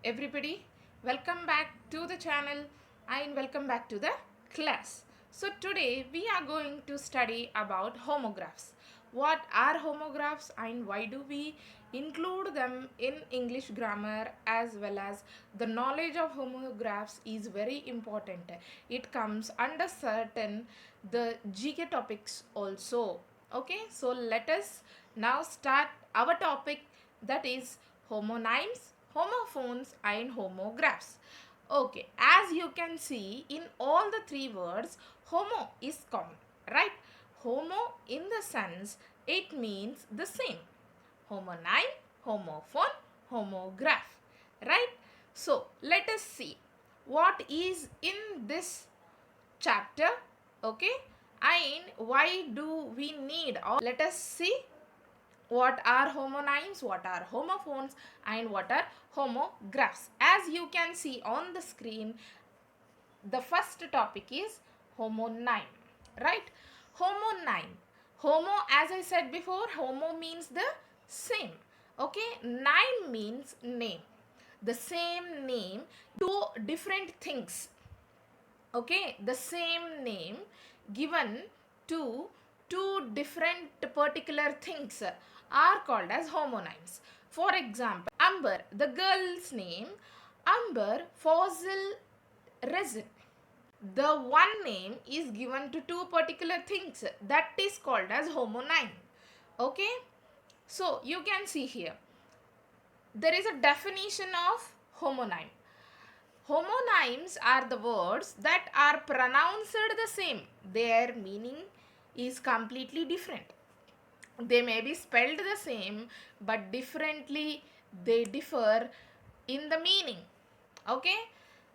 everybody, welcome back to the channel and welcome back to the class. So today we are going to study about homographs. What are homographs and why do we include them in English grammar, as well as the knowledge of homographs is very important. It comes under certain the GK topics also. Okay, so let us now start our topic, that is homonyms, homophones and homographs. Okay, as you can see in all the three words, homo is common, right? Homo in the sense it means the same. Homonym, homophone, homograph, right? So let us see what is in this chapter, okay, and why do we need, or let us see what are homonyms, what are homophones and what are homographs. As you can see on the screen, the first topic is homonym, right? Homonym, homo, as I said before, homo means the same, okay. Name means name, the same name, two different things, okay. The same name given to two different particular things are called as homonyms. For example, Amber, the girl's name, Amber fossil resin. The one name is given to two particular things, that is called as homonym, okay. So you can see here there is a definition of homonym. Homonyms are the words that are pronounced the same. Their meaning is completely different. They may be spelled the same, but differently they differ in the meaning. Okay?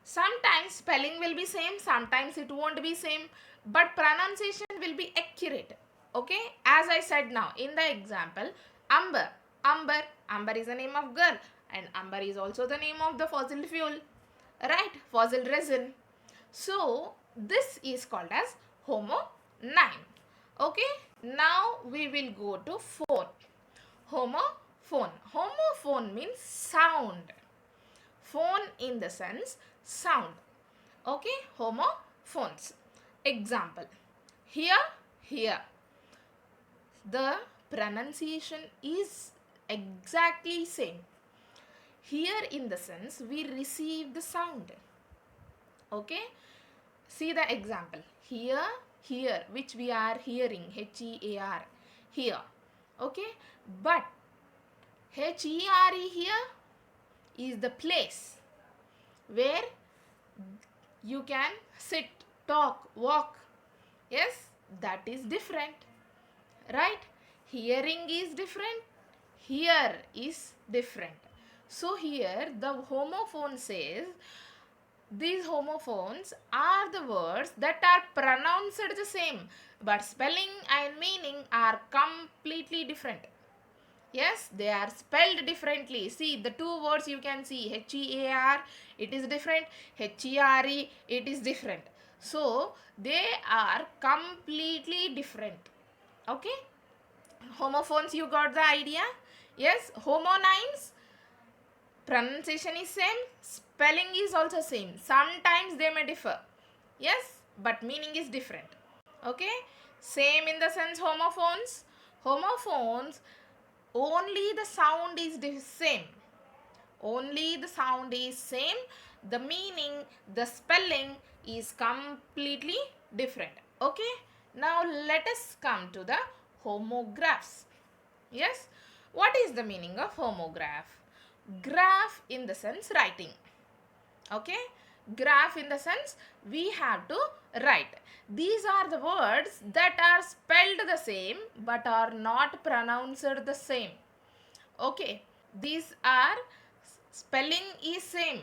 Sometimes spelling will be same, sometimes it won't be same, but pronunciation will be accurate. Okay? As I said now in the example, Amber. Amber. Amber is the name of girl, and Amber is also the name of the fossil fuel, right? Fossil resin. So this is called as homonym, okay. Now we will go to phone. Homophone. Homophone means sound. Phone in the sense sound, okay. Homophones. Example, here, here, the pronunciation is exactly same. Here in the sense we receive the sound, okay. See the example, here, here, which we are hearing, HEAR, here, okay. But HERE here is the place where you can sit, talk, walk. Yes, that is different, right? Hearing is different, here is different. So here the homophone says these homophones are the words that are pronounced the same, but spelling and meaning are completely different. Yes, they are spelled differently. See, the two words you can see, HEAR, it is different, HERE, it is different. So, they are completely different. Okay? Homophones, you got the idea? Yes, homonyms, pronunciation is same, spelling is also same. Sometimes they may differ. Yes, but meaning is different. Okay? Same in the sense homophones. Homophones, only the sound is the same. Only the sound is same. The meaning, the spelling is completely different. Okay? Now let us come to the homographs. Yes? What is the meaning of homograph? Graph in the sense writing. Okay? Graph in the sense we have to write. These are the words that are spelled the same but are not pronounced the same. Okay? These are spelling is same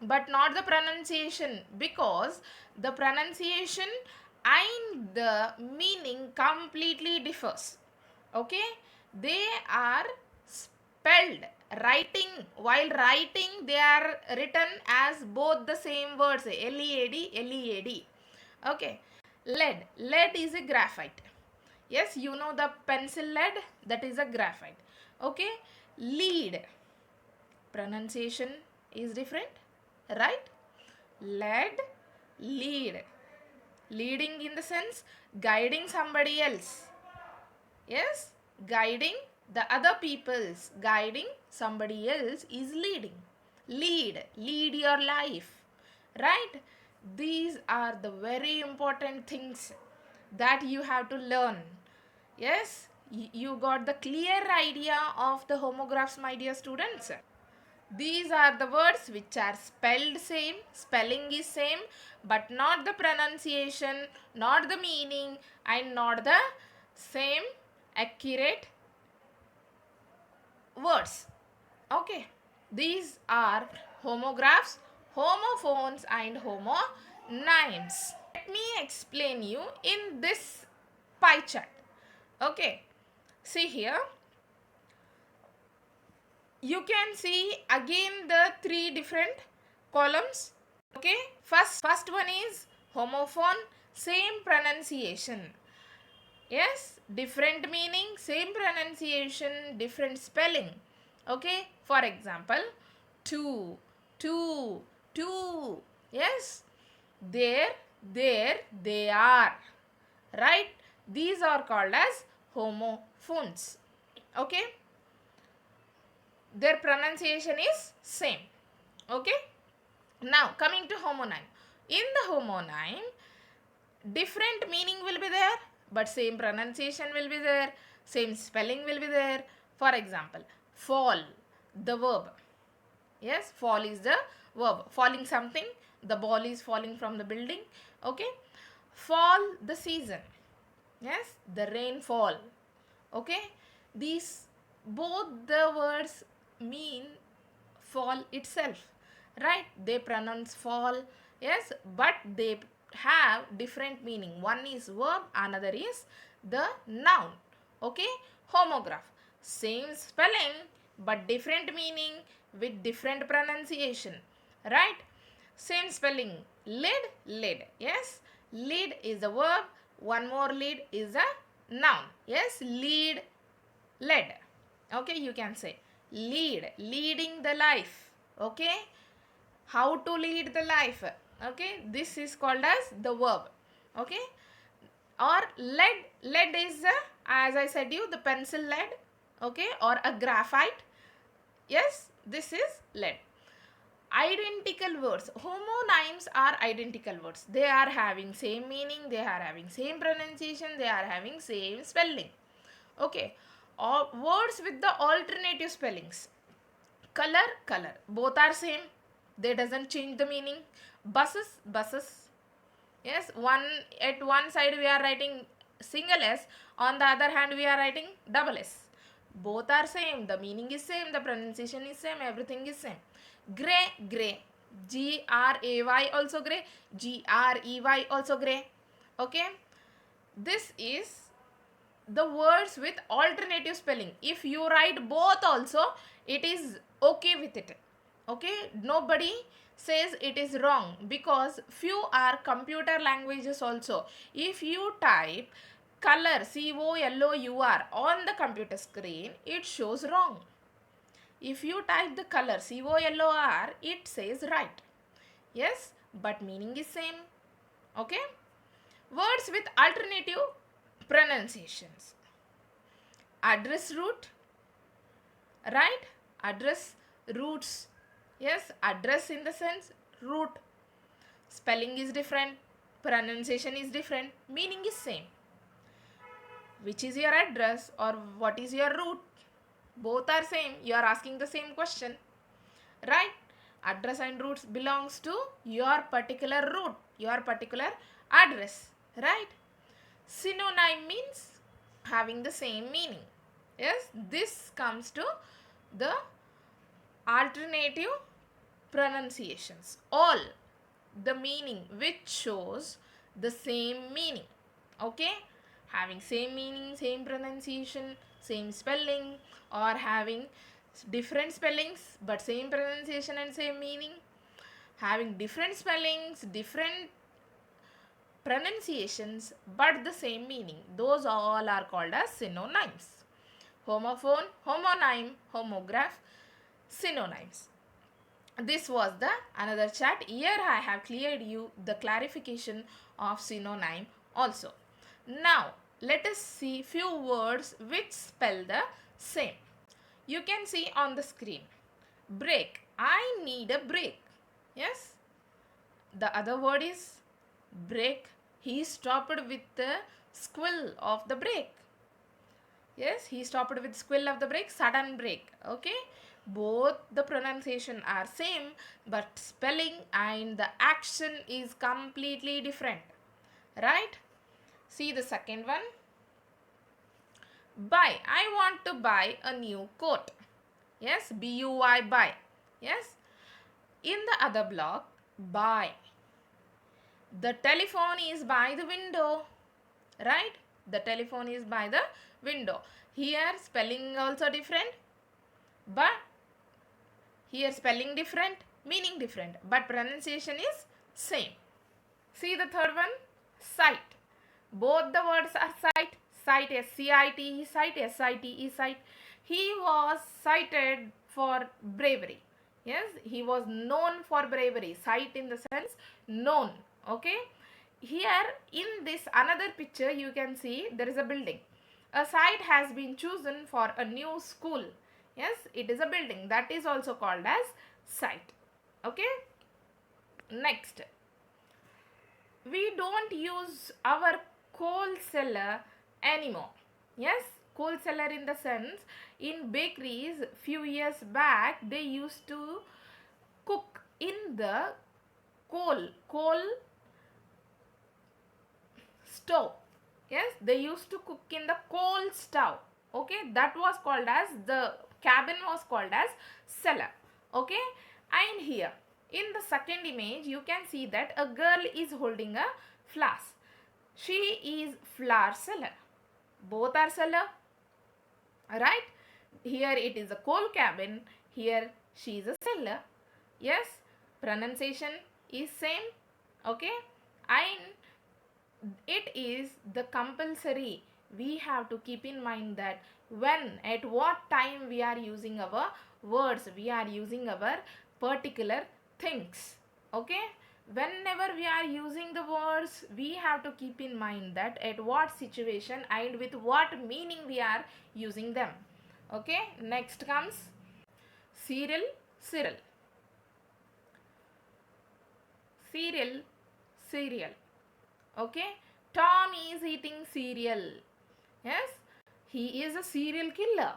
but not the pronunciation, because the pronunciation and the meaning completely differs. Okay, they are spelled, writing, while writing they are written as both the same words, LEAD, LEAD. Okay, lead is a graphite. Yes, you know the pencil lead, that is a graphite. Okay, lead, pronunciation is different, right? Led, lead. Leading in the sense guiding somebody else. Yes, guiding the other people's, guiding somebody else is leading. Lead your life, right? These are the very important things that you have to learn. Yes, you got the clear idea of the homographs, my dear students. These are the words which are spelled same, spelling is same, but not the pronunciation, not the meaning, and not the same accurate words. Okay, these are homographs, homophones, and homonyms. Let me explain you in this pie chart. Okay, see here. You can see again the three different columns. Okay, first one is homophone, same pronunciation. Yes, different meaning, same pronunciation, different spelling. Okay, for example, two, two, two. Yes, there, they are. Right? These are called as homophones. Okay, their pronunciation is same. Okay, now coming to homonyme. In the homonyme, different meaning will be there, but same pronunciation will be there, same spelling will be there. For example, fall, the verb. Yes, fall is the verb. Falling something, the ball is falling from the building. Okay, fall, the season. Yes, the rainfall. Okay, these both the words mean fall itself, right? They pronounce fall, yes, but they have different meaning. One is verb, another is the noun. Okay, homograph, same spelling but different meaning with different pronunciation, right? Same spelling, lid. Yes, lead is a verb, one more lead is a noun. Yes, led. Okay, you can say leading the life. Okay, how to lead the life. Okay, this is called as the verb. Okay, or lead is as I said you, the pencil lead. Okay, or a graphite. Yes, this is lead. Identical words, homonyms are identical words. They are having same meaning, they are having same pronunciation, they are having same spelling. Okay, or words with the alternative spellings. Color, both are same, they doesn't change the meaning. Buses. Yes, at one side we are writing single s, on the other hand we are writing double s. Both are same, the meaning is same, the pronunciation is same, everything is same. Gray, gray also gray, grey also gray. Okay, this is the words with alternative spelling. If you write both also, it is okay with it. Okay, nobody says it is wrong, because few are computer languages also. If you type color, COLOUR, on the computer screen, it shows wrong. If you type the color, COLOR, it says right. Yes, but meaning is same. Okay, words with alternative pronunciations. Address root, right? Address, roots. Yes, address in the sense root. Spelling is different, pronunciation is different, meaning is same. Which is your address or what is your root? Both are same. You are asking the same question, right? Address and roots belongs to your particular root, your particular address, right? Synonym means having the same meaning. Yes, this comes to the alternative pronunciations. All the meaning which shows the same meaning. Okay, having same meaning, same pronunciation, same spelling, or having different spellings but same pronunciation and same meaning. Having different spellings, different pronunciations but the same meaning. Those all are called as synonyms. Homophone, homonyme, homograph, synonyms. this was the another chat. Here I have cleared you the clarification of synonym also. Now let us see few words which spell the same. You can see on the screen. Break. I need a break. Yes. The other word is break. He stopped with the squill of the brake. Yes, he stopped with squill of the brake, sudden brake. Okay, both the pronunciation are same, but spelling and the action is completely different. Right? See the second one. Buy. I want to buy a new coat. Yes, B-U-Y, buy. Yes. In the other block, buy. The telephone is by the window. Right? The telephone is by the window. Here spelling also different, but here spelling different, meaning different, but pronunciation is same. See the third one, sight. Both the words are sight. Sight, S-C-I-T-E, sight, S-I-T-E, sight. He was cited for bravery. Yes, he was known for bravery. Sight in the sense known. Okay. Here in this another picture you can see there is a building. A site has been chosen for a new school. Yes, it is a building, that is also called as site. Okay. Next, we don't use our coal cellar anymore. Yes, coal cellar in the sense in bakeries few years back they used to cook in the coal stove. Yes, they used to cook in the coal stove. Okay, that was called as, the cabin was called as cellar. Okay, and here in the second image you can see that a girl is holding a flask. She is flour seller. Both are seller. Right? Here it is a coal cabin. Here she is a seller. Yes, pronunciation is same. Okay, and it is the compulsory. We have to keep in mind that when, at what time we are using our words, we are using our particular things. Okay, whenever we are using the words, we have to keep in mind that at what situation and with what meaning we are using them. Okay, next comes cereal, cereal, cereal, cereal. Okay, Tom is eating cereal. Yes, he is a serial killer.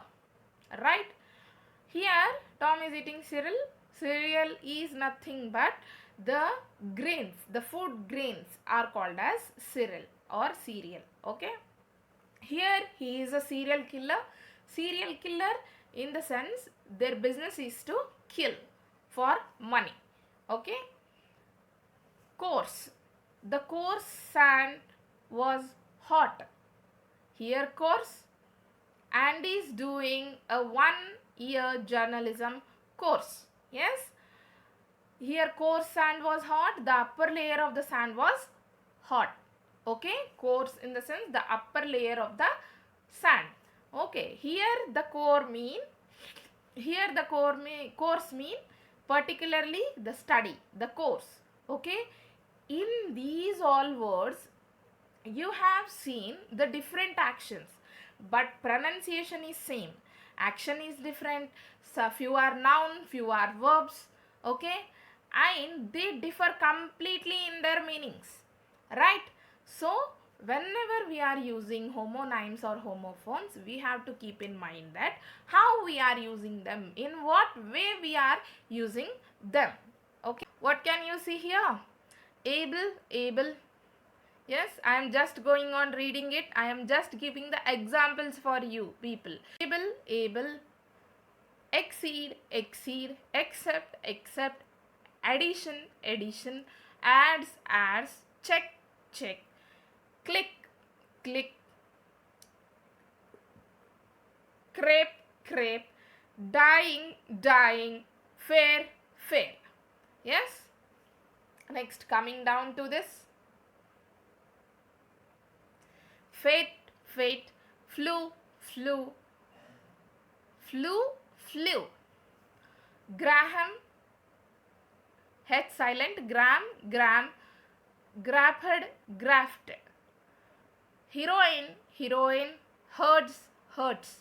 Right? Here Tom is eating cereal. Cereal is nothing but the grains, the food grains are called as cereal or cereal. Okay, here he is a serial killer. Serial killer in the sense their business is to kill for money. Okay, coarse. The coarse sand was hot. Here course, Andy is doing a 1-year journalism course. Yes, here coarse sand was hot, the upper layer of the sand was hot. Okay, coarse in the sense the upper layer of the sand. Okay, here the core mean, here the course mean particularly the study, the course. Okay, in these all words you have seen the different actions, but pronunciation is same. Action is different. So few are noun, few are verbs. Okay, and they differ completely in their meanings. Right? So whenever we are using homonyms or homophones, we have to keep in mind that how we are using them, in what way we are using them. Okay, what can you see here? Able, able. Yes, I am just going on reading it. I am just giving the examples for you people. Able, able, exceed, exceed, accept, accept, addition, addition, adds, adds, check, check, click, click, crepe, crepe, dying, dying, fair, fair. Yes. Next, coming down to this. Fate, fate, flew, flew, flew, flew. Graham, H silent, gram, gram, graphed, grafted. Heroine, heroine, herds, herds.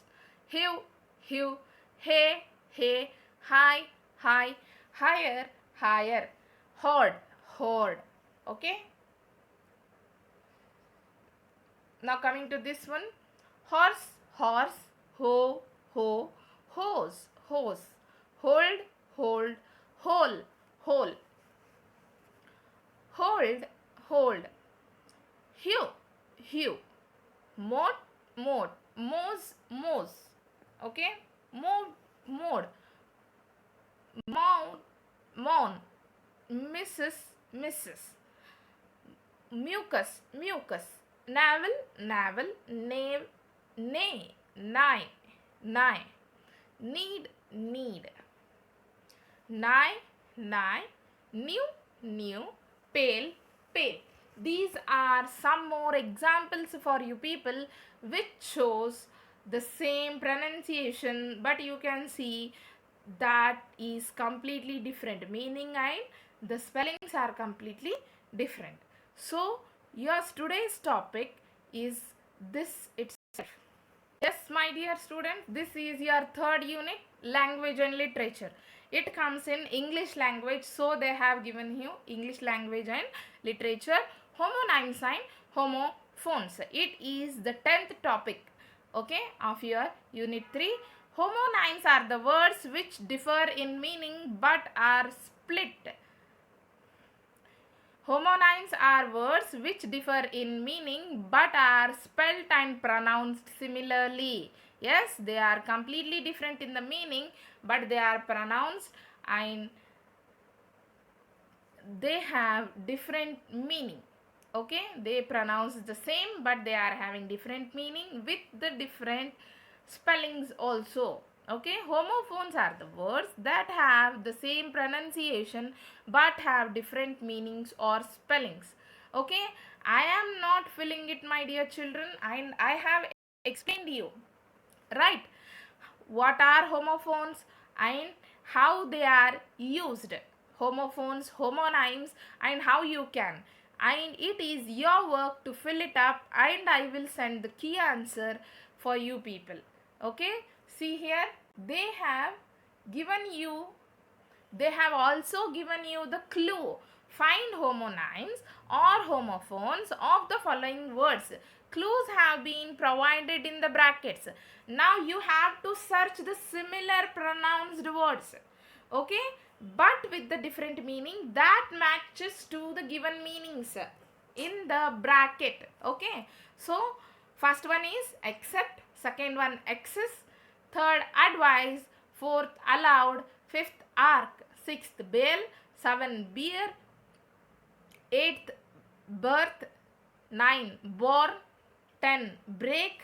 Hue, hue, hay, hay, high, high, higher, higher. Horde, horde. Okay. Now coming to this one. Horse, horse, ho, ho, hose, hose. Hold, hold, hole, hole. Hold, hold. Hue, hue. Mode, mode. Mose, mose. Okay. Mode, mode. Mound, mound. Mrs, Mrs. Mucus, mucus. Navel, navel. Nave, nay, nigh, nigh. Need, need. Nigh, nigh. New, new. Pale, pale. These are some more examples for you people which shows the same pronunciation, but you can see that is completely different, meaning and the spellings are completely different. So your today's topic is this itself. Yes, my dear students, this is your third unit, language and literature. It comes in English language, so they have given you English language and literature, homonyms and homophones. It is the 10th topic, okay, of your unit 3. Homonyms are the words which differ in meaning but are split. Homonyms are words which differ in meaning but are spelled and pronounced similarly. Yes, they are completely different in the meaning, but they are pronounced and they have different meaning. Okay, they pronounce the same, but they are having different meaning with the different spellings also. Okay, homophones are the words that have the same pronunciation but have different meanings or spellings. Okay, I am not filling it, my dear children, and I have explained you, right, what are homophones and how they are used. Homophones, homonyms, and how you can. And it is your work to fill it up, and I will send the key answer for you people. Okay, see here, they have also given you the clue. Find homonyms or homophones of the following words. Clues have been provided in the brackets. Now you have to search the similar pronounced words, okay, but with the different meaning that matches to the given meanings in the bracket. Okay, so first one is accept, second one access, third advise, fourth allowed, fifth arc, sixth bail, seventh beer, eighth birth, 9 born, 10 break,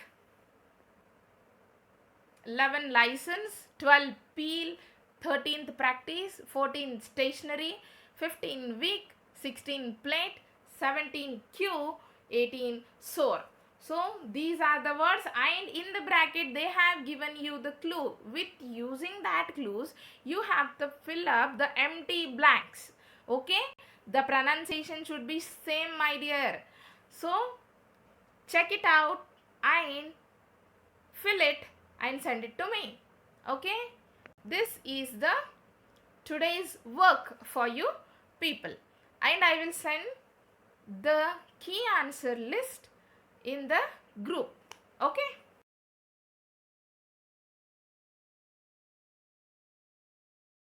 11 license, 12 peel, 13th practice, 14 stationery, 15 week, 16 plate, 17 cue, 18 sore. So these are the words, and in the bracket they have given you the clue. With using that clues, you have to fill up the empty blanks. Okay, the pronunciation should be same, my dear. So check it out and fill it and send it to me. Okay, this is the today's work for you people, and I will send the key answer list in the group. Okay.